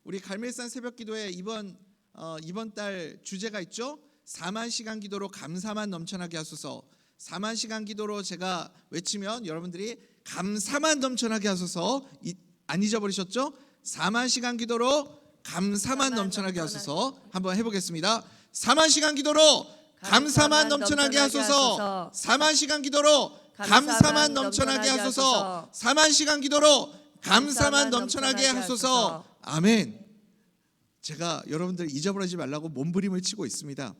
우리 갈멜산 새벽기도회 이번 달 주제가 있죠. 4만 시간 기도로 감사만 넘쳐나게 하소서. 4만 시간 기도로 제가 외치면 여러분들이 감사만 넘쳐나게 하소서. 안 잊어버리셨죠? 4만 시간 기도로 감사만 넘쳐나게 하소서. 한번 해보겠습니다. 4만 시간 기도로 감사만 넘쳐나게 하소서. 4만 시간 기도로 감사만 넘쳐나게 하소서. 4만 시간 기도로 감사만 넘쳐나게 하소서. 아멘. 제가 여러분들 잊어버리지 말라고 몸부림을 치고 있습니다.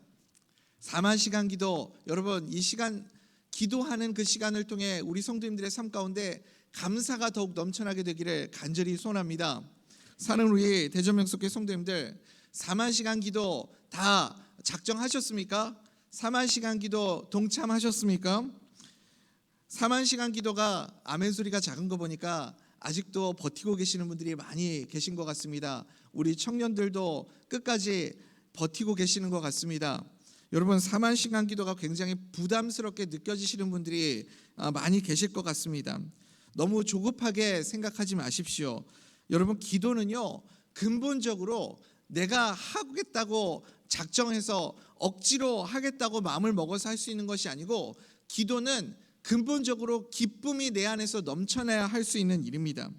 4만 시간 기도, 여러분 이 시간 기도하는 그 시간을 통해 우리 성도님들의 삶 가운데 감사가 더욱 넘쳐나게 되기를 간절히 소원합니다. 사는 우리 대전명석교회 성도님들, 4만 시간 기도 다 작정하셨습니까? 4만 시간 기도 동참하셨습니까? 4만 시간 기도가 아멘 소리가 작은 거 보니까 아직도 버티고 계시는 분들이 많이 계신 것 같습니다. 우리 청년들도 끝까지 버티고 계시는 것 같습니다. 여러분 4만 시간 기도가 굉장히 부담스럽게 느껴지시는 분들이 많이 계실 것 같습니다. 너무 조급하게 생각하지 마십시오. 여러분 기도는요, 근본적으로 내가 하겠다고 작정해서 억지로 하겠다고 마음을 먹어서 할 수 있는 것이 아니고, 기도는 근본적으로 기쁨이 내 안에서 넘쳐나야 할 수 있는 일입니다.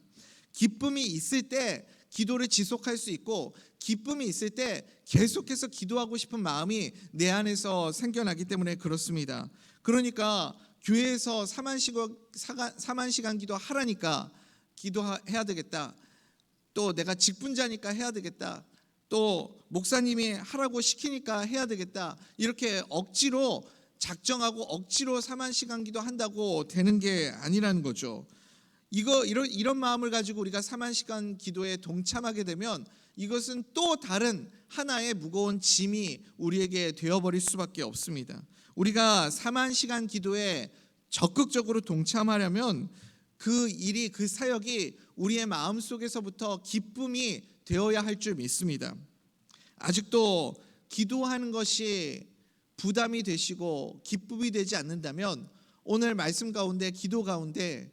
기쁨이 있을 때 기도를 지속할 수 있고, 기쁨이 있을 때 계속해서 기도하고 싶은 마음이 내 안에서 생겨나기 때문에 그렇습니다. 그러니까 교회에서 4만 시간 기도 하라니까 기도해야 되겠다. 또 내가 직분자니까 해야 되겠다. 또 목사님이 하라고 시키니까 해야 되겠다. 이렇게 억지로 작정하고 억지로 4만 시간 기도 한다고 되는 게 아니라는 거죠. 이런 마음을 가지고 우리가 4만 시간 기도에 동참하게 되면 이것은 또 다른 하나의 무거운 짐이 우리에게 되어버릴 수밖에 없습니다. 우리가 4만 시간 기도에 적극적으로 동참하려면 그 일이, 그 사역이 우리의 마음속에서부터 기쁨이 되어야 할 줄 믿습니다. 아직도 기도하는 것이 부담이 되시고 기쁨이 되지 않는다면 오늘 말씀 가운데, 기도 가운데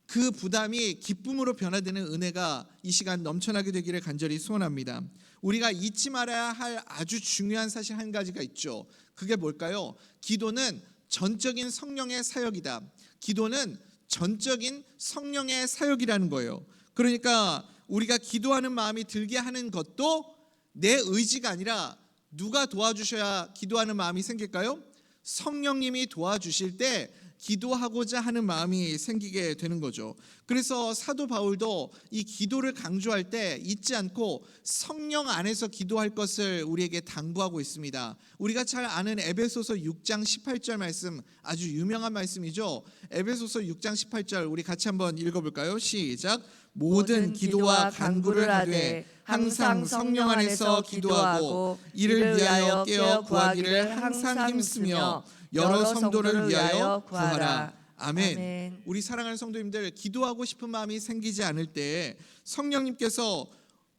그 부담이 기쁨으로 변화되는 은혜가 이 시간 넘쳐나게 되기를 간절히 소원합니다. 우리가 잊지 말아야 할 아주 중요한 사실 한 가지가 있죠. 그게 뭘까요? 기도는 전적인 성령의 사역이다. 기도는 전적인 성령의 사역이라는 거예요. 그러니까 우리가 기도하는 마음이 들게 하는 것도 내 의지가 아니라 누가 도와주셔야 기도하는 마음이 생길까요? 성령님이 도와주실 때 기도하고자 하는 마음이 생기게 되는 거죠. 그래서 사도 바울도 이 기도를 강조할 때 잊지 않고 성령 안에서 기도할 것을 우리에게 당부하고 있습니다. 우리가 잘 아는 에베소서 6장 18절 말씀, 아주 유명한 말씀이죠. 에베소서 6장 18절 우리 같이 한번 읽어볼까요? 시작. 모든 기도와 간구를 하되 항상 성령 안에서 기도하고 이를 위하여 깨어 구하기를 항상 힘쓰며 여러 성도를 위하여 구하라. 아멘. 우리 사랑하는 성도님들, 기도하고 싶은 마음이 생기지 않을 때 성령님께서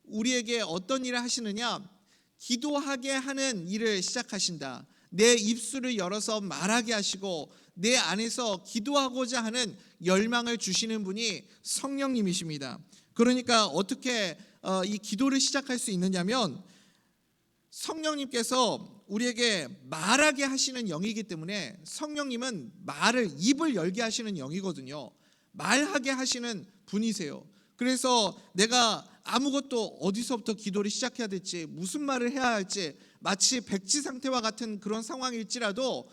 우리에게 어떤 일을 하시느냐? 기도하게 하는 일을 시작하신다. 내 입술을 열어서 말하게 하시고 내 안에서 기도하고자 하는 열망을 주시는 분이 성령님이십니다. 그러니까 어떻게 이 기도를 시작할 수 있느냐면, 성령님께서 우리에게 말하게 하시는 영이기 때문에, 성령님은 입을 열게 하시는 영이거든요. 말하게 하시는 분이세요. 그래서 내가 아무것도 어디서부터 기도를 시작해야 될지, 무슨 말을 해야 할지, 마치 백지 상태와 같은 그런 상황일지라도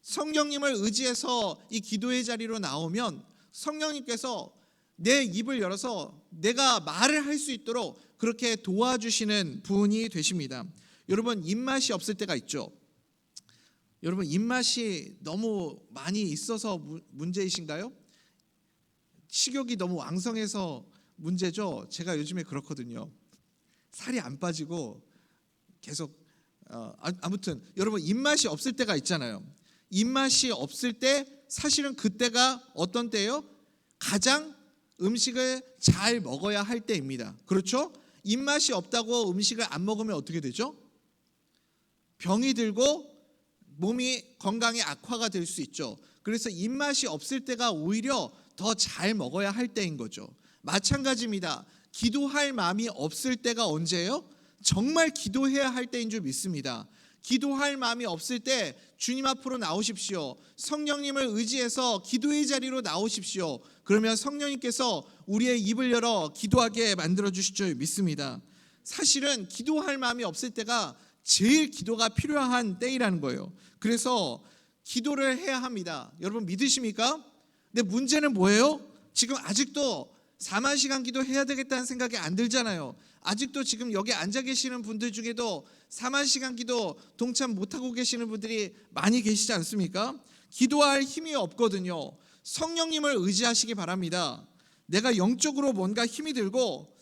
성령님을 의지해서 이 기도의 자리로 나오면 성령님께서 내 입을 열어서 내가 말을 할 수 있도록 그렇게 도와주시는 분이 되십니다. 여러분, 입맛이 없을 때가 있죠. 여러분, 입맛이 너무 많이 있어서 문제이신가요? 식욕이 너무 왕성해서 문제죠. 제가 요즘에 그렇거든요. 살이 안 빠지고 계속 아무튼 여러분, 입맛이 없을 때가 있잖아요. 입맛이 없을 때 사실은 그때가 어떤 때예요? 가장 음식을 잘 먹어야 할 때입니다. 그렇죠? 입맛이 없다고 음식을 안 먹으면 어떻게 되죠? 병이 들고 몸이 건강이 악화가 될 수 있죠. 그래서 입맛이 없을 때가 오히려 더 잘 먹어야 할 때인 거죠. 마찬가지입니다. 기도할 마음이 없을 때가 언제예요? 정말 기도해야 할 때인 줄 믿습니다. 기도할 마음이 없을 때 주님 앞으로 나오십시오. 성령님을 의지해서 기도의 자리로 나오십시오. 그러면 성령님께서 우리의 입을 열어 기도하게 만들어 주실 줄 믿습니다. 사실은 기도할 마음이 없을 때가 제일 기도가 필요한 때이라는 거예요. 그래서 기도를 해야 합니다. 여러분 믿으십니까? 근데 문제는 뭐예요? 지금 아직도 4만 시간 기도해야 되겠다는 생각이 안 들잖아요. 아직도 지금 여기 앉아 계시는 분들 중에도 4만 시간 기도 동참 못하고 계시는 분들이 많이 계시지 않습니까? 기도할 힘이 없거든요. 성령님을 의지하시기 바랍니다. 내가 영적으로 뭔가 힘이 들고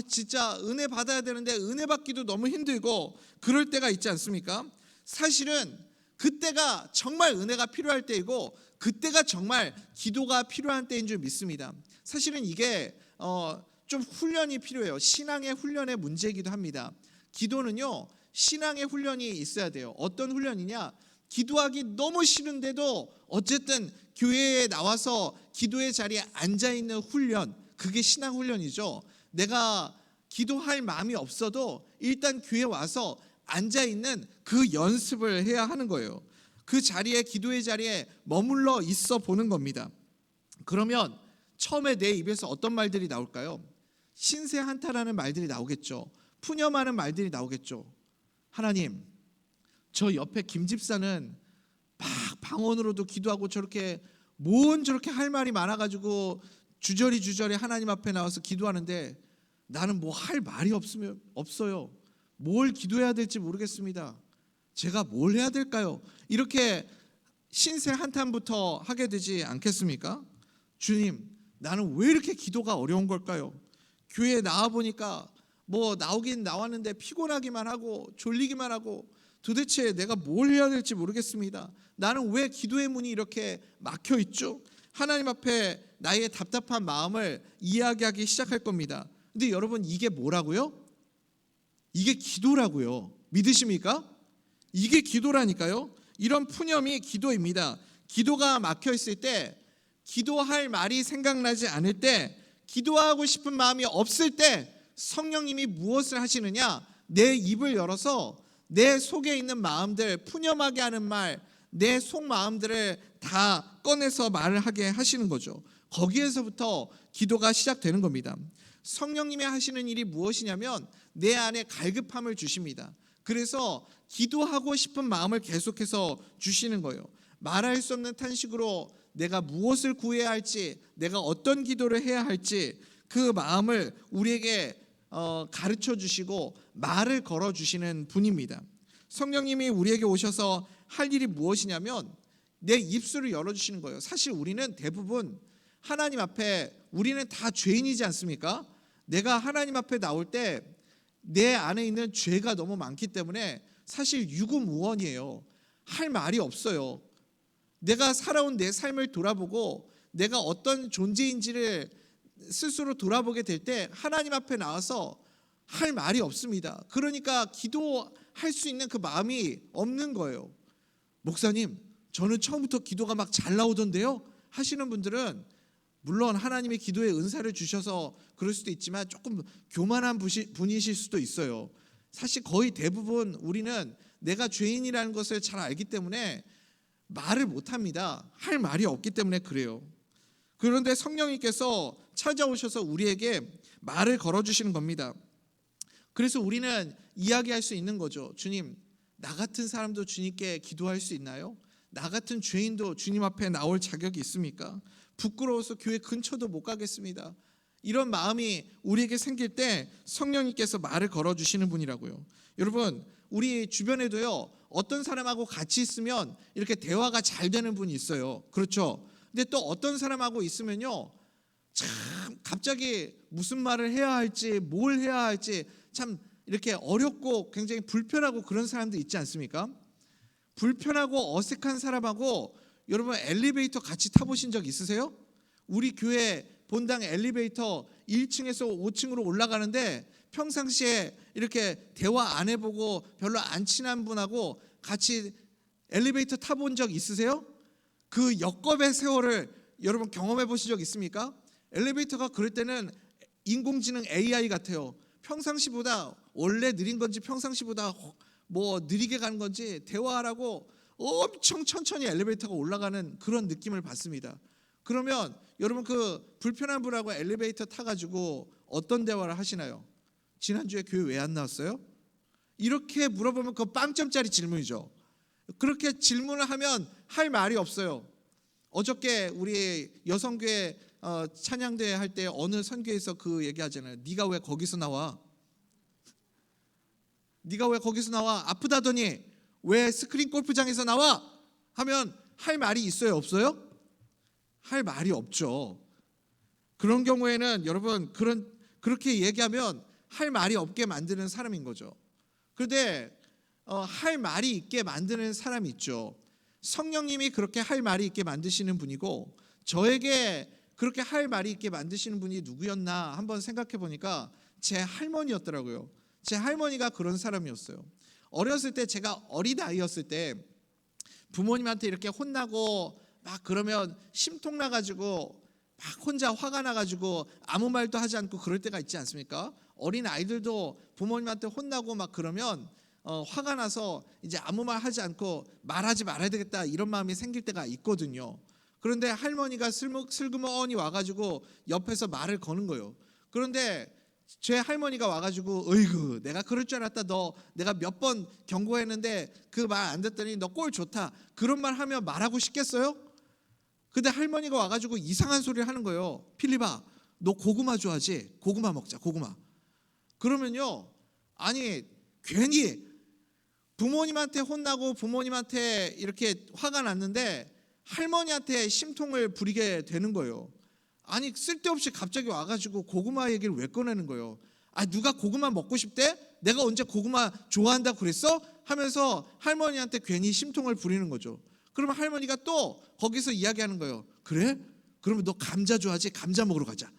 진짜 은혜 받아야 되는데 은혜 받기도 너무 힘들고 그럴 때가 있지 않습니까? 사실은 그때가 정말 은혜가 필요할 때이고 그때가 정말 기도가 필요한 때인 줄 믿습니다. 사실은 이게 좀 훈련이 필요해요. 신앙의 훈련의 문제이기도 합니다. 기도는요, 신앙의 훈련이 있어야 돼요. 어떤 훈련이냐? 기도하기 너무 싫은데도 어쨌든 교회에 나와서 기도의 자리에 앉아 있는 훈련, 그게 신앙 훈련이죠. 내가 기도할 마음이 없어도 일단 교회에 와서 앉아 있는 그 연습을 해야 하는 거예요. 그 자리에, 기도의 자리에 머물러 있어 보는 겁니다. 그러면 처음에 내 입에서 어떤 말들이 나올까요? 신세 한탄하는 말들이 나오겠죠. 푸념하는 말들이 나오겠죠. 하나님, 저 옆에 김 집사는 막 방언으로도 기도하고 저렇게 할 말이 많아가지고 주저리 하나님 앞에 나와서 기도하는데 나는 뭐 할 말이 없어요. 뭘 기도해야 될지 모르겠습니다. 제가 뭘 해야 될까요? 이렇게 신세 한탄부터 하게 되지 않겠습니까? 주님, 나는 왜 이렇게 기도가 어려운 걸까요? 교회에 나와 보니까 뭐 나오긴 나왔는데 피곤하기만 하고 졸리기만 하고 도대체 내가 뭘 해야 될지 모르겠습니다. 나는 왜 기도의 문이 이렇게 막혀 있죠? 하나님 앞에 나의 답답한 마음을 이야기하기 시작할 겁니다. 근데 여러분, 이게 뭐라고요? 이게 기도라고요. 믿으십니까? 이게 기도라니까요. 이런 푸념이 기도입니다. 기도가 막혀 있을 때, 기도할 말이 생각나지 않을 때, 기도하고 싶은 마음이 없을 때 성령님이 무엇을 하시느냐? 내 입을 열어서 내 속에 있는 마음들, 푸념하게 하는 말, 내 속마음들을 다 꺼내서 말을 하게 하시는 거죠. 거기에서부터 기도가 시작되는 겁니다. 성령님이 하시는 일이 무엇이냐면 내 안에 갈급함을 주십니다. 그래서 기도하고 싶은 마음을 계속해서 주시는 거예요. 말할 수 없는 탄식으로 내가 무엇을 구해야 할지, 내가 어떤 기도를 해야 할지 그 마음을 우리에게 가르쳐 주시고 말을 걸어 주시는 분입니다. 성령님이 우리에게 오셔서 할 일이 무엇이냐면 내 입술을 열어주시는 거예요. 사실 우리는 대부분 하나님 앞에, 우리는 다 죄인이지 않습니까? 내가 하나님 앞에 나올 때 내 안에 있는 죄가 너무 많기 때문에 사실 유구무원이에요. 할 말이 없어요. 내가 살아온 내 삶을 돌아보고 내가 어떤 존재인지를 스스로 돌아보게 될 때 하나님 앞에 나와서 할 말이 없습니다. 그러니까 기도할 수 있는 그 마음이 없는 거예요. 목사님, 저는 처음부터 기도가 막 잘 나오던데요? 하시는 분들은 물론 하나님의 기도의 은사를 주셔서 그럴 수도 있지만 조금 교만한 분이실 수도 있어요. 사실 거의 대부분 우리는 내가 죄인이라는 것을 잘 알기 때문에 말을 못합니다. 할 말이 없기 때문에 그래요. 그런데 성령님께서 찾아오셔서 우리에게 말을 걸어주시는 겁니다. 그래서 우리는 이야기할 수 있는 거죠. 주님, 나 같은 사람도 주님께 기도할 수 있나요? 나 같은 죄인도 주님 앞에 나올 자격이 있습니까? 부끄러워서 교회 근처도 못 가겠습니다. 이런 마음이 우리에게 생길 때 성령님께서 말을 걸어주시는 분이라고요. 여러분, 우리 주변에도요, 어떤 사람하고 같이 있으면 이렇게 대화가 잘 되는 분이 있어요. 그렇죠? 근데 또 어떤 사람하고 있으면요, 참 갑자기 무슨 말을 해야 할지, 뭘 해야 할지 참 이렇게 어렵고 굉장히 불편하고 그런 사람도 있지 않습니까? 불편하고 어색한 사람하고 여러분 엘리베이터 같이 타보신 적 있으세요? 우리 교회 본당 엘리베이터 1층에서 5층으로 올라가는데 평상시에 이렇게 대화 안 해보고 별로 안 친한 분하고 같이 엘리베이터 타본 적 있으세요? 그 역겁의 세월을 여러분 경험해 보신 적 있습니까? 엘리베이터가 그럴 때는 인공지능 AI 같아요. 평상시보다 원래 느린 건지 평상시보다 뭐 느리게 가는 건지 대화하라고 엄청 천천히 엘리베이터가 올라가는 그런 느낌을 받습니다. 그러면 여러분 그 불편한 분하고 엘리베이터 타가지고 어떤 대화를 하시나요? 지난주에 교회 왜 안 나왔어요? 이렇게 물어보면 그거 빵점짜리 질문이죠. 그렇게 질문을 하면 할 말이 없어요. 어저께 우리 여성교회 찬양대회 할 때 어느 선교에서 그 얘기하잖아요. 네가 왜 거기서 나와? 네가 왜 거기서 나와? 아프다더니 왜 스크린 골프장에서 나와? 하면 할 말이 있어요? 없어요? 할 말이 없죠. 그런 경우에는 여러분 그렇게 얘기하면 할 말이 없게 만드는 사람인 거죠. 그런데 할 말이 있게 만드는 사람이 있죠. 성령님이 그렇게 할 말이 있게 만드시는 분이고 저에게 그렇게 할 말이 있게 만드시는 분이 누구였나 한번 생각해 보니까 제 할머니였더라고요. 제 할머니가 그런 사람이었어요. 어렸을 때 제가 어린아이였을 때 부모님한테 이렇게 혼나고 막 그러면 심통 나가지고 막 혼자 화가 나가지고 아무 말도 하지 않고 그럴 때가 있지 않습니까? 어린 아이들도 부모님한테 혼나고 막 그러면 화가 나서 이제 아무 말 하지 않고 말하지 말아야 되겠다 이런 마음이 생길 때가 있거든요. 그런데 할머니가 슬그머니 와가지고 옆에서 말을 거는 거예요. 그런데 제 할머니가 와가지고 어이구 내가 그럴 줄 알았다. 너 내가 몇 번 경고했는데 그 말 안 듣더니 너 꼴 좋다. 그런 말 하면 말하고 싶겠어요? 근데 할머니가 와가지고 이상한 소리를 하는 거예요. 필립아 너 고구마 좋아하지? 고구마 먹자 고구마. 그러면요 아니 괜히 부모님한테 혼나고 부모님한테 이렇게 화가 났는데 할머니한테 심통을 부리게 되는 거예요. 아니 쓸데없이 갑자기 와가지고 고구마 얘기를 왜 꺼내는 거예요? 아 누가 고구마 먹고 싶대? 내가 언제 고구마 좋아한다고 그랬어? 하면서 할머니한테 괜히 심통을 부리는 거죠. 그러면 할머니가 또 거기서 이야기하는 거예요. 그래? 그러면 너 감자 좋아하지? 감자 먹으러 가자.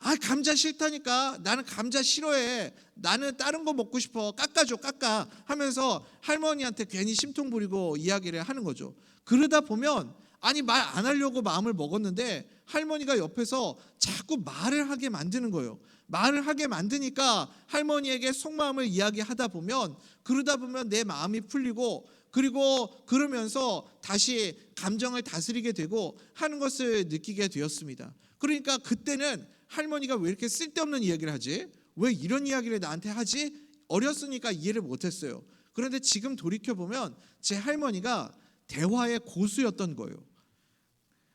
아 감자 싫다니까. 나는 감자 싫어해. 나는 다른 거 먹고 싶어. 깎아줘 깎아 하면서 할머니한테 괜히 심통 부리고 이야기를 하는 거죠. 그러다 보면 아니 말 안 하려고 마음을 먹었는데 할머니가 옆에서 자꾸 말을 하게 만드는 거예요. 말을 하게 만드니까 할머니에게 속마음을 이야기하다 보면 그러다 보면 내 마음이 풀리고 그리고 그러면서 다시 감정을 다스리게 되고 하는 것을 느끼게 되었습니다. 그러니까 그때는 할머니가 왜 이렇게 쓸데없는 이야기를 하지? 왜 이런 이야기를 나한테 하지? 어렸으니까 이해를 못했어요. 그런데 지금 돌이켜보면 제 할머니가 대화의 고수였던 거예요.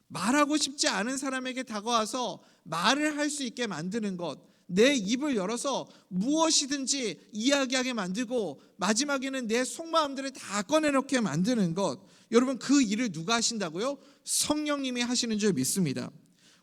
말하고 싶지 않은 사람에게 다가와서 말을 할 수 있게 만드는 것, 내 입을 열어서 무엇이든지 이야기하게 만들고 마지막에는 내 속마음들을 다 꺼내놓게 만드는 것. 여러분 그 일을 누가 하신다고요? 성령님이 하시는 줄 믿습니다.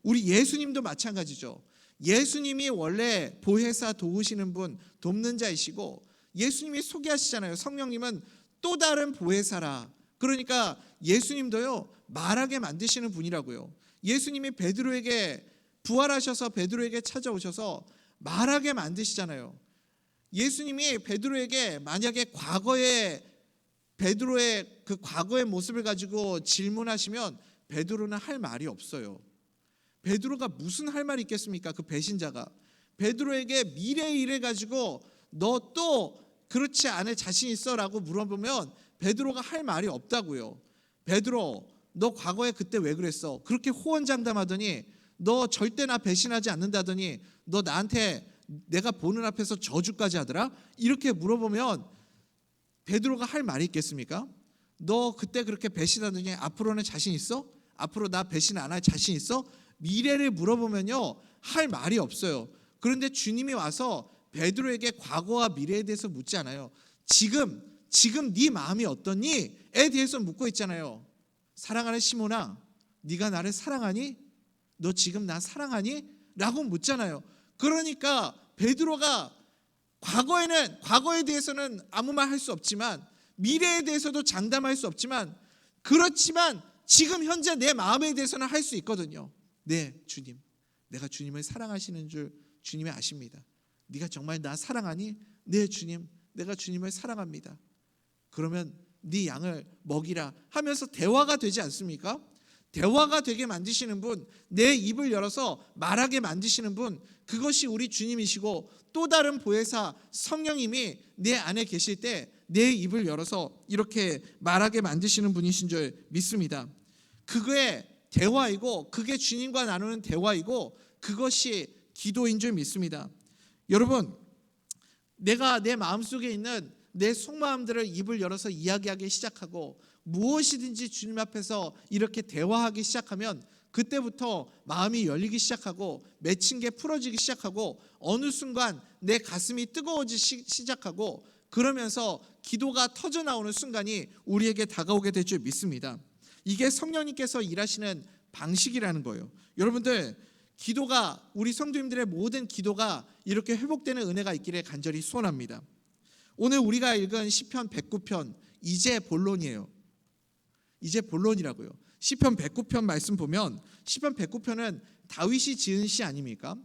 우리 예수님도 마찬가지죠. 예수님이 원래 보혜사 도우시는 분, 돕는 자이시고 예수님이 소개하시잖아요. 성령님은 또 다른 보혜사라. 그러니까 예수님도요 말하게 만드시는 분이라고요. 예수님이 베드로에게 부활하셔서 베드로에게 찾아오셔서 말하게 만드시잖아요. 예수님이 베드로에게 만약에 과거의 베드로의 그 과거의 모습을 가지고 질문하시면 베드로는 할 말이 없어요. 베드로가 무슨 할 말이 있겠습니까? 그 배신자가 베드로에게 미래의 일을 가지고 너 또 그렇지 않을 자신 있어라고 물어보면 베드로가 할 말이 없다고요. 베드로 너 과거에 그때 왜 그랬어? 그렇게 호언장담하더니 너 절대 나 배신하지 않는다더니 너 나한테 내가 보는 앞에서 저주까지 하더라? 이렇게 물어보면 베드로가 할 말이 있겠습니까? 너 그때 그렇게 배신하더니 앞으로는 자신 있어? 앞으로 나 배신 안 할 자신 있어? 미래를 물어보면요 할 말이 없어요. 그런데 주님이 와서 베드로에게 과거와 미래에 대해서 묻지 않아요. 지금 네 마음이 어떠니?에 대해서 묻고 있잖아요. 사랑하는 시몬아, 네가 나를 사랑하니? 너 지금 나 사랑하니? 라고 묻잖아요. 그러니까 베드로가 과거에 대해서는 아무 말 할 수 없지만 미래에 대해서도 장담할 수 없지만 그렇지만 지금 현재 내 마음에 대해서는 할 수 있거든요. 네, 주님. 내가 주님을 사랑하시는 줄 주님이 아십니다. 네가 정말 나 사랑하니? 네, 주님. 내가 주님을 사랑합니다. 그러면 네 양을 먹이라 하면서 대화가 되지 않습니까? 대화가 되게 만드시는 분, 내 입을 열어서 말하게 만드시는 분, 그것이 우리 주님이시고 또 다른 보혜사 성령님이 내 안에 계실 때 내 입을 열어서 이렇게 말하게 만드시는 분이신 줄 믿습니다. 그게 대화이고 그게 주님과 나누는 대화이고 그것이 기도인 줄 믿습니다. 여러분, 내가 내 마음속에 있는 내 속마음들을 입을 열어서 이야기하기 시작하고 무엇이든지 주님 앞에서 이렇게 대화하기 시작하면 그때부터 마음이 열리기 시작하고 맺힌 게 풀어지기 시작하고 어느 순간 내 가슴이 뜨거워지기 시작하고 그러면서 기도가 터져나오는 순간이 우리에게 다가오게 될 줄 믿습니다. 이게 성령님께서 일하시는 방식이라는 거예요. 여러분들, 기도가, 우리 성도님들의 모든 기도가 이렇게 회복되는 은혜가 있기를 간절히 소원합니다. 오늘 우리가 읽은 시편 109편 이제 본론이에요. 이제 본론이라고요. 시편 109편 말씀 보면 시편 109편은 다윗이 지은 시 아닙니까?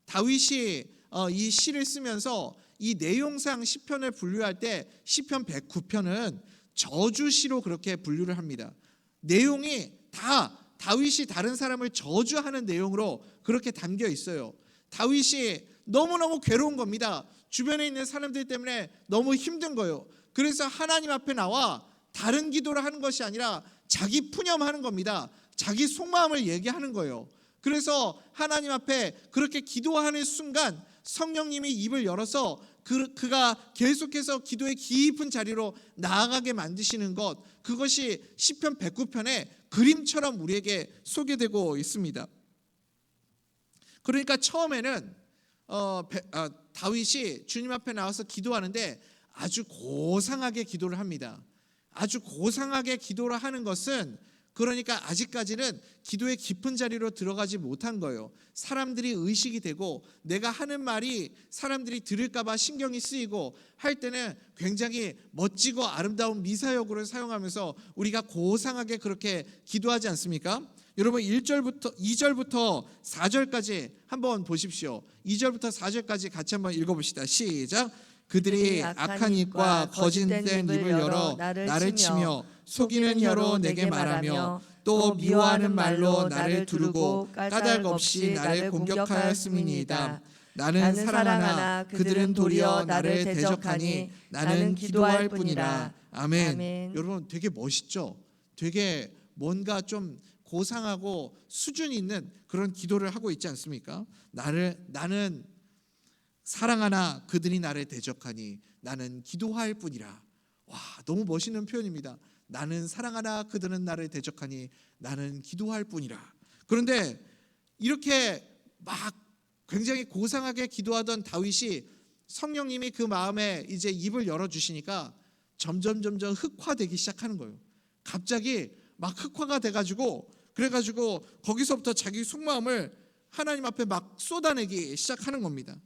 다윗이 이 시를 쓰면서 이 내용상 시편을 분류할 때 시편 109편은 저주시로 그렇게 분류를 합니다. 내용이 다 다윗이 다른 사람을 저주하는 내용으로 그렇게 담겨 있어요. 다윗이 너무너무 괴로운 겁니다. 주변에 있는 사람들 때문에 너무 힘든 거예요. 그래서 하나님 앞에 나와 다른 기도를 하는 것이 아니라 자기 푸념하는 겁니다. 자기 속마음을 얘기하는 거예요. 그래서 하나님 앞에 그렇게 기도하는 순간 성령님이 입을 열어서 그가 계속해서 기도의 깊은 자리로 나아가게 만드시는 것, 그것이 시편 109편의 그림처럼 우리에게 소개되고 있습니다. 그러니까 처음에는 다윗이 주님 앞에 나와서 기도하는데 아주 고상하게 기도를 합니다. 아주 고상하게 기도를 하는 것은 그러니까 아직까지는 기도의 깊은 자리로 들어가지 못한 거예요. 사람들이 의식이 되고 내가 하는 말이 사람들이 들을까 봐 신경이 쓰이고 할 때는 굉장히 멋지고 아름다운 미사여구를 사용하면서 우리가 고상하게 그렇게 기도하지 않습니까? 여러분 2절부터 4절까지 한번 보십시오. 2절부터 4절까지 같이 한번 읽어봅시다. 시작. 그들이 악한 입과 거짓된 입을 열어 나를 치며 속이는 혀로 내게 말하며 또 미워하는 말로 나를 두르고 까닭 없이 나를 공격하였음이니이다. 나는 사랑하나 그들은 도리어 나를 대적하니 나는 기도할 뿐이라. 아멘. 여러분 되게 멋있죠? 되게 뭔가 좀 고상하고 수준 있는 그런 기도를 하고 있지 않습니까? 나는 사랑하나 그들이 나를 대적하니 나는 기도할 뿐이라. 와, 너무 멋있는 표현입니다. 나는 사랑하나 그들은 나를 대적하니 나는 기도할 뿐이라. 그런데 이렇게 막 굉장히 고상하게 기도하던 다윗이 성령님이 그 마음에 이제 입을 열어주시니까 점점 흑화되기 시작하는 거예요. 갑자기 막 흑화가 돼가지고 그래가지고 거기서부터 자기 속마음을 하나님 앞에 막 쏟아내기 시작하는 겁니다.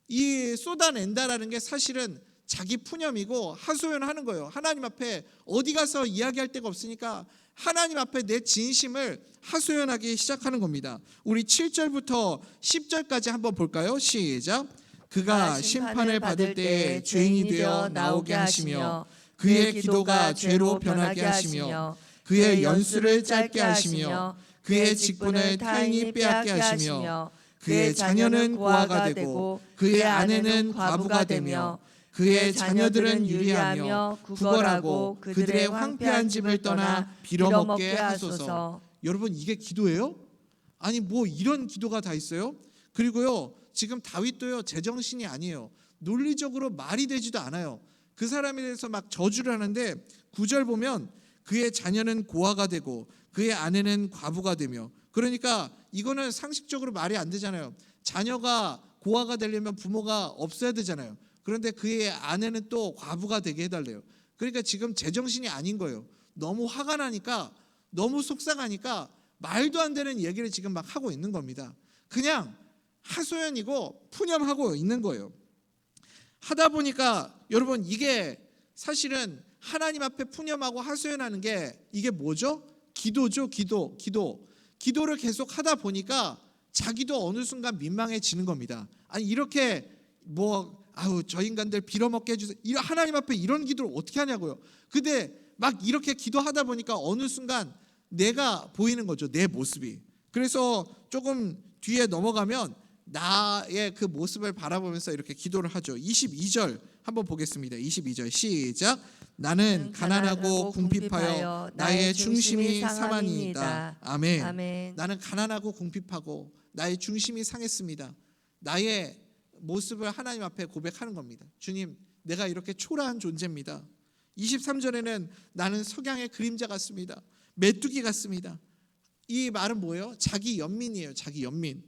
이 쏟아낸다라는 게 사실은 자기 푸념이고 하소연하는 거예요. 하나님 앞에 어디 가서 이야기할 데가 없으니까 하나님 앞에 내 진심을 하소연하기 시작하는 겁니다. 우리 7절부터 10절까지 한번 볼까요? 시작. 그가 심판을 받을 때에 죄인이 되어 나오게 하시며 그의 기도가 죄로 변하게 하시며 그의 연수를 짧게 하시며 그의 직분을 타인이 빼앗게 하시며 그의 자녀는 고아가 되고 그의 아내는 과부가 되며 그의 자녀들은 유리하며 구걸하고 그들의 황폐한 집을 떠나 빌어먹게 하소서. 여러분 이게 기도예요? 아니 뭐 이런 기도가 다 있어요? 그리고요 지금 다윗도요 제정신이 아니에요. 논리적으로 말이 되지도 않아요. 그 사람에 대해서 막 저주를 하는데 9절 보면 그의 자녀는 고아가 되고 그의 아내는 과부가 되며, 그러니까 이거는 상식적으로 말이 안 되잖아요. 자녀가 고아가 되려면 부모가 없어야 되잖아요. 그런데 그의 아내는 또 과부가 되게 해달래요. 그러니까 지금 제정신이 아닌 거예요. 너무 화가 나니까, 너무 속상하니까 말도 안 되는 얘기를 지금 막 하고 있는 겁니다. 그냥 하소연이고 푸념하고 있는 거예요. 하다 보니까 여러분 이게 사실은 하나님 앞에 푸념하고 하소연하는 게 이게 뭐죠? 기도죠. 기도를 계속 하다 보니까 자기도 어느 순간 민망해지는 겁니다. 아니 이렇게 저 인간들 빌어먹게 해주세요. 하나님 앞에 이런 기도를 어떻게 하냐고요. 근데 막 이렇게 기도하다 보니까 어느 순간 내가 보이는 거죠. 내 모습이. 그래서 조금 뒤에 넘어가면 나의 그 모습을 바라보면서 이렇게 기도를 하죠. 22절 한번 보겠습니다. 22절 시작. 나는 가난하고 궁핍하여 나의 중심이 상하니이다. 아멘. 아멘. 나는 가난하고 궁핍하고 나의 중심이 상했습니다. 나의 모습을 하나님 앞에 고백하는 겁니다. 주님, 내가 이렇게 초라한 존재입니다. 23절에는 나는 석양의 그림자 같습니다. 메뚜기 같습니다. 이 말은 뭐예요? 자기 연민이에요. 자기 연민.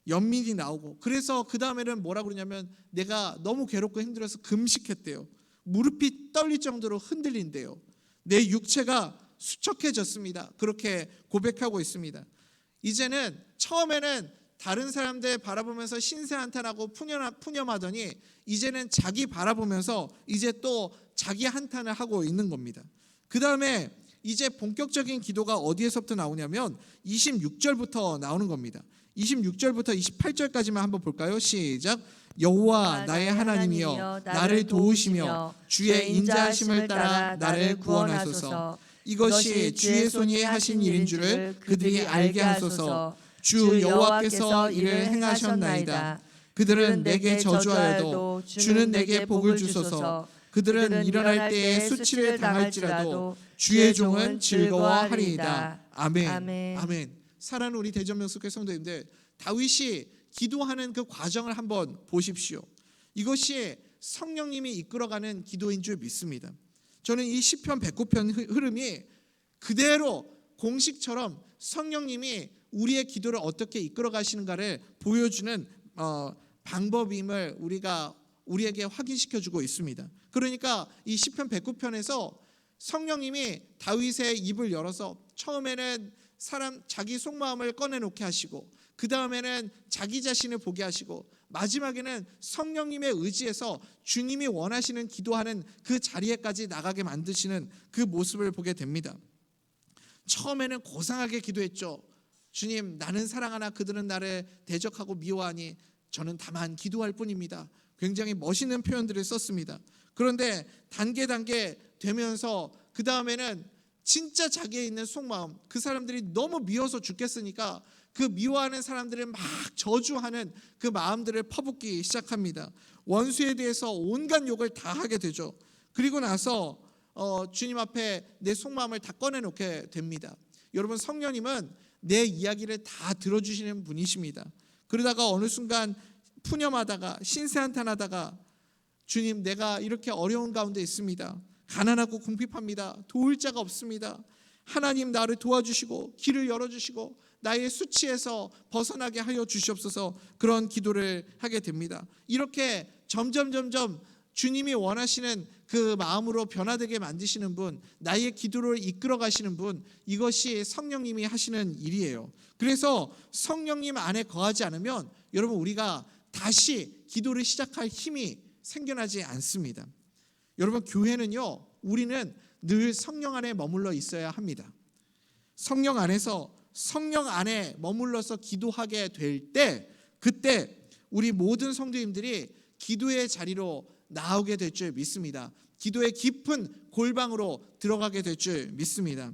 연민이 나오고, 그래서 그 다음에는 뭐라고 그러냐면 내가 너무 괴롭고 힘들어서 금식했대요. 무릎이 떨릴 정도로 흔들린대요. 내 육체가 수척해졌습니다. 그렇게 고백하고 있습니다. 이제는 처음에는 다른 사람들 바라보면서 신세한탄하고 푸념하더니 이제는 자기 바라보면서 이제 또 자기 한탄을 하고 있는 겁니다. 그 다음에 이제 본격적인 기도가 어디에서부터 나오냐면 26절부터 나오는 겁니다. 26절부터 28절까지만 한번 볼까요? 시작. 여호와 나의 하나님이여 나를 도우시며 주의 인자하심을 따라 나를 구원하소서. 이것이 주의 손이 하신 일인 줄을 그들이 알게 하소서. 주 여호와께서 이를 행하셨나이다. 그들은 내게 저주하여도 주는 내게 복을 주소서. 그들은 일어날 때에 수치를 당할지라도 주의 종은 즐거워하리이다. 아멘. 아멘. 사랑하는 우리 대전명숙회 성도님들, 다윗이 기도하는 그 과정을 한번 보십시오. 이것이 성령님이 이끌어가는 기도인 줄 믿습니다. 저는 이 시편 109편 흐름이 그대로 공식처럼 성령님이 우리의 기도를 어떻게 이끌어가시는가를 보여주는 방법임을 우리에게 확인시켜주고 있습니다. 그러니까 이 시편 109편에서 성령님이 다윗의 입을 열어서 처음에는 자기 속마음을 꺼내놓게 하시고, 그 다음에는 자기 자신을 보게 하시고, 마지막에는 성령님의 의지에서 주님이 원하시는 기도하는 그 자리에까지 나가게 만드시는 그 모습을 보게 됩니다. 처음에는 고상하게 기도했죠. 주님, 나는 사랑하나 그들은 나를 대적하고 미워하니 저는 다만 기도할 뿐입니다. 굉장히 멋있는 표현들을 썼습니다. 그런데 단계 되면서 그 다음에는 진짜 자기에 있는 속마음, 그 사람들이 너무 미워서 죽겠으니까 그 미워하는 사람들을 막 저주하는 그 마음들을 퍼붓기 시작합니다. 원수에 대해서 온갖 욕을 다 하게 되죠. 그리고 나서 주님 앞에 내 속마음을 다 꺼내놓게 됩니다. 여러분, 성령님은 내 이야기를 다 들어주시는 분이십니다. 그러다가 어느 순간 푸념하다가 신세한탄하다가 주님, 내가 이렇게 어려운 가운데 있습니다. 가난하고 궁핍합니다. 도울 자가 없습니다. 하나님, 나를 도와주시고 길을 열어주시고 나의 수치에서 벗어나게 하여 주시옵소서. 그런 기도를 하게 됩니다. 이렇게 점점 주님이 원하시는 그 마음으로 변화되게 만드시는 분, 나의 기도를 이끌어 가시는 분, 이것이 성령님이 하시는 일이에요. 그래서 성령님 안에 거하지 않으면 여러분, 우리가 다시 기도를 시작할 힘이 생겨나지 않습니다. 여러분, 교회는요, 우리는 늘 성령 안에 머물러 있어야 합니다. 성령 안에 머물러서 기도하게 될 때, 그때 우리 모든 성도님들이 기도의 자리로 나오게 될 줄 믿습니다. 기도의 깊은 골방으로 들어가게 될 줄 믿습니다.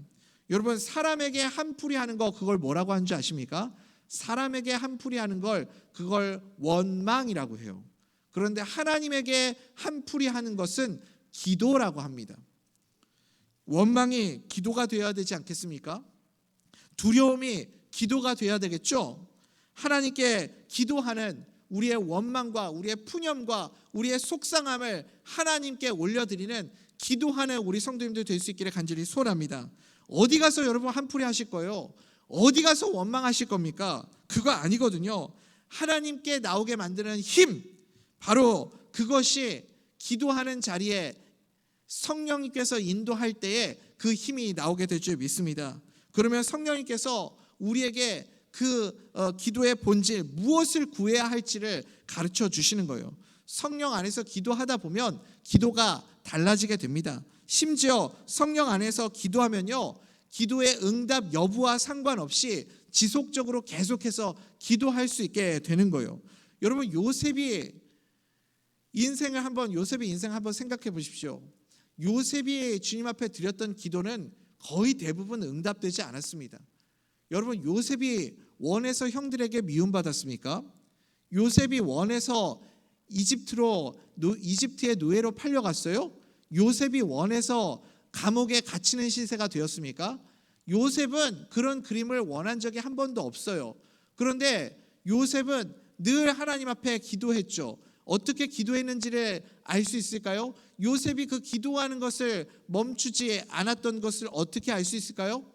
여러분, 사람에게 한풀이 하는 거, 그걸 뭐라고 하는 줄 아십니까? 사람에게 한풀이 하는 걸, 그걸 원망이라고 해요. 그런데 하나님에게 한풀이 하는 것은 기도라고 합니다. 원망이 기도가 되어야 되지 않겠습니까? 두려움이 기도가 되어야 되겠죠? 하나님께 기도하는 우리의 원망과 우리의 푸념과 우리의 속상함을 하나님께 올려드리는 기도하는 우리 성도님들 될 수 있기를 간절히 소원합니다. 어디 가서 여러분 한풀이 하실 거예요? 어디 가서 원망하실 겁니까? 그거 아니거든요. 하나님께 나오게 만드는 힘, 바로 그것이 기도하는 자리에 성령님께서 인도할 때에 그 힘이 나오게 될 줄 믿습니다. 그러면 성령님께서 우리에게 그 기도의 본질, 무엇을 구해야 할지를 가르쳐 주시는 거예요. 성령 안에서 기도하다 보면 기도가 달라지게 됩니다. 심지어 성령 안에서 기도하면요, 기도의 응답 여부와 상관없이 지속적으로 계속해서 기도할 수 있게 되는 거예요. 여러분, 요셉의 인생 한번 생각해 보십시오. 요셉이 주님 앞에 드렸던 기도는 거의 대부분 응답되지 않았습니다. 여러분, 요셉이 원해서 형들에게 미움받았습니까? 요셉이 원해서 이집트의 노예로 팔려갔어요? 요셉이 원해서 감옥에 갇히는 시세가 되었습니까? 요셉은 그런 그림을 원한 적이 한 번도 없어요. 그런데 요셉은 늘 하나님 앞에 기도했죠. 어떻게 기도했는지를 알 수 있을까요? 요셉이 그 기도하는 것을 멈추지 않았던 것을 어떻게 알 수 있을까요?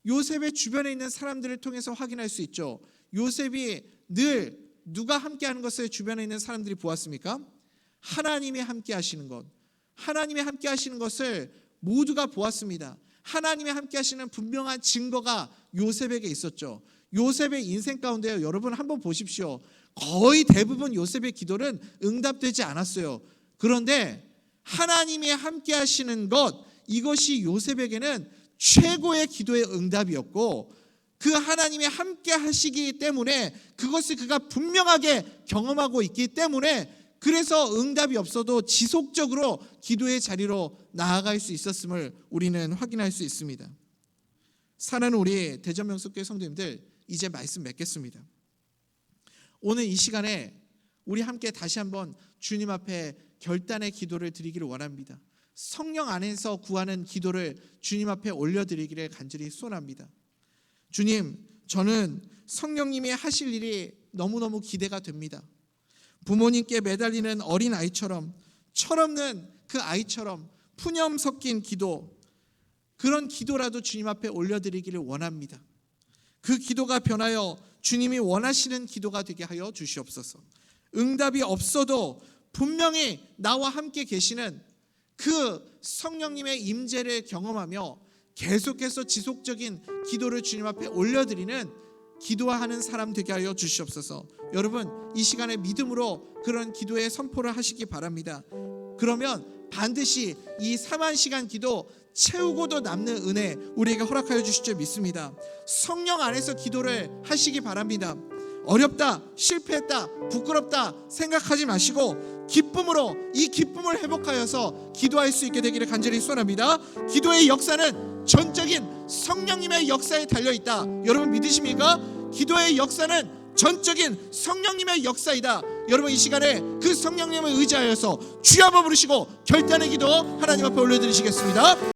요셉의 주변에 있는 사람들을 통해서 확인할 수 있죠. 요셉이 늘 누가 함께하는 것을 주변에 있는 사람들이 보았습니까? 하나님이 함께하시는 것, 하나님이 함께하시는 것을 모두가 보았습니다. 하나님이 함께하시는 분명한 증거가 요셉에게 있었죠. 요셉의 인생 가운데요, 여러분 한번 보십시오. 거의 대부분 요셉의 기도는 응답되지 않았어요. 그런데 하나님이 함께하시는 것, 이것이 요셉에게는 최고의 기도의 응답이었고, 그 하나님이 함께 하시기 때문에 그것을 그가 분명하게 경험하고 있기 때문에 그래서 응답이 없어도 지속적으로 기도의 자리로 나아갈 수 있었음을 우리는 확인할 수 있습니다. 사랑하는 우리 대전명석교회 성도님들, 이제 말씀 맺겠습니다. 오늘 이 시간에 우리 함께 다시 한번 주님 앞에 결단의 기도를 드리기를 원합니다. 성령 안에서 구하는 기도를 주님 앞에 올려드리기를 간절히 소원합니다. 주님, 저는 성령님이 하실 일이 너무너무 기대가 됩니다. 부모님께 매달리는 어린아이처럼, 철없는 그 아이처럼 푸념 섞인 기도, 그런 기도라도 주님 앞에 올려드리기를 원합니다. 그 기도가 변하여 주님이 원하시는 기도가 되게 하여 주시옵소서. 응답이 없어도 분명히 나와 함께 계시는 그 성령님의 임재를 경험하며 계속해서 지속적인 기도를 주님 앞에 올려드리는, 기도하는 사람 되게 하여 주시옵소서. 여러분, 이 시간에 믿음으로 그런 기도의 선포를 하시기 바랍니다. 그러면 반드시 이 4만 기도 채우고도 남는 은혜 우리에게 허락하여 주실 줄 믿습니다. 성령 안에서 기도를 하시기 바랍니다. 어렵다, 실패했다, 부끄럽다 생각하지 마시고 기쁨으로, 이 기쁨을 회복하여서 기도할 수 있게 되기를 간절히 소원합니다. 기도의 역사는 전적인 성령님의 역사에 달려있다. 여러분 믿으십니까? 기도의 역사는 전적인 성령님의 역사이다. 여러분 이 시간에 그 성령님을 의지하여서 주여 한번 부르시고 결단의 기도 하나님 앞에 올려드리시겠습니다.